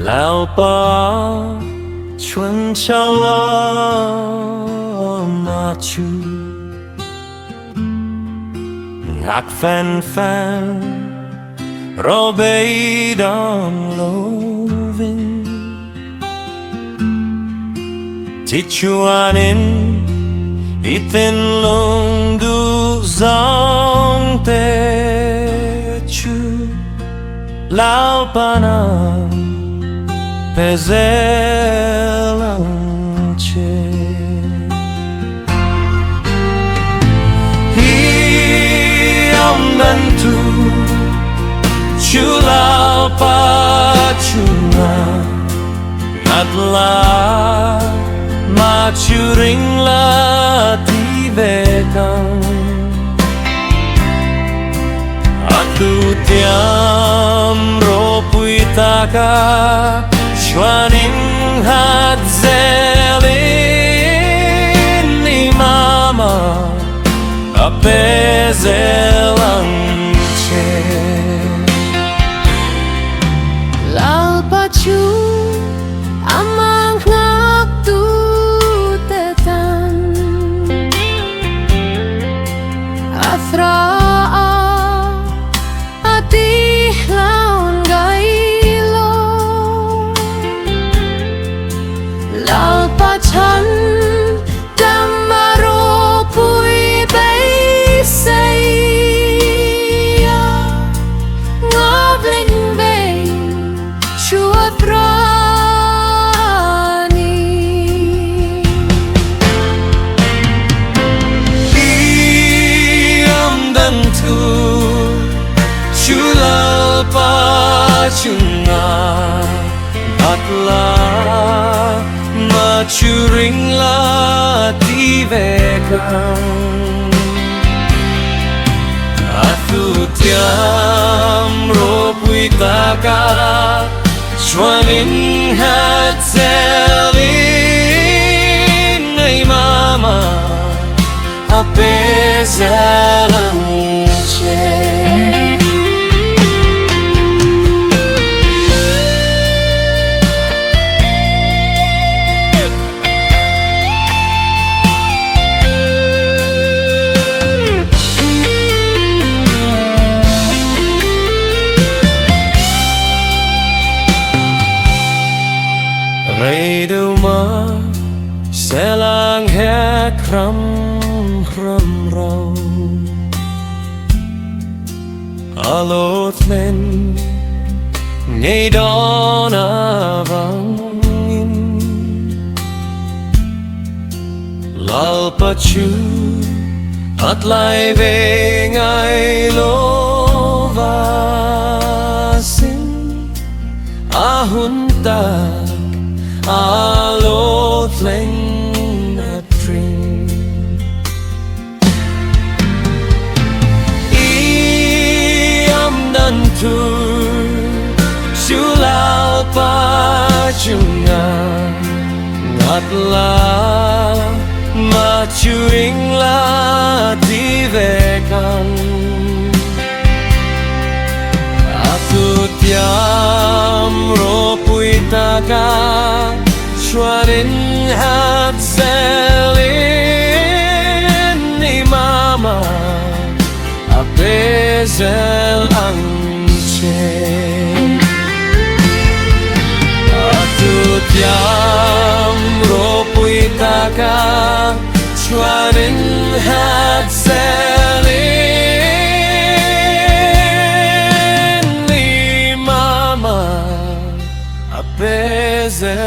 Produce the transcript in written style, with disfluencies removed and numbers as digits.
LALPA ชวนชาวลามาชูหักแฟนรอเบยดอนโลวินที่ชวนอินอีเต็นลงดูซองเตชูLALPAนาpezelanche Hiam bantu chu LALPA chuna Natla ma churing la tivekan Atu tiam ro puitaka Shwaning hat zelin ni mama a pezelanche LALPA chu amang ngak tu tetan Athra ati laun gailo LALPA chan damaro pui bay say ngobling bay chua trani Iam dan tu chu LALPA chunga atla ma churing la tivekan Atu tiam ro puitaka Shwanin hat zelin ay mama a pezelanche Reiduma selang hek ram rau Alot men ngay don avangin LALPA chu at lai ve ngay lovasin ahunta Alot leng at dream Iam dan tu chu LALPA chunga Ngatla ma chuing la tivekan Atu tiam ro puitaka Shwanin hat zelin ni mama a pezelanche Atu tiam ro puitaka Shwanin hat zelin ni mama a pezelanche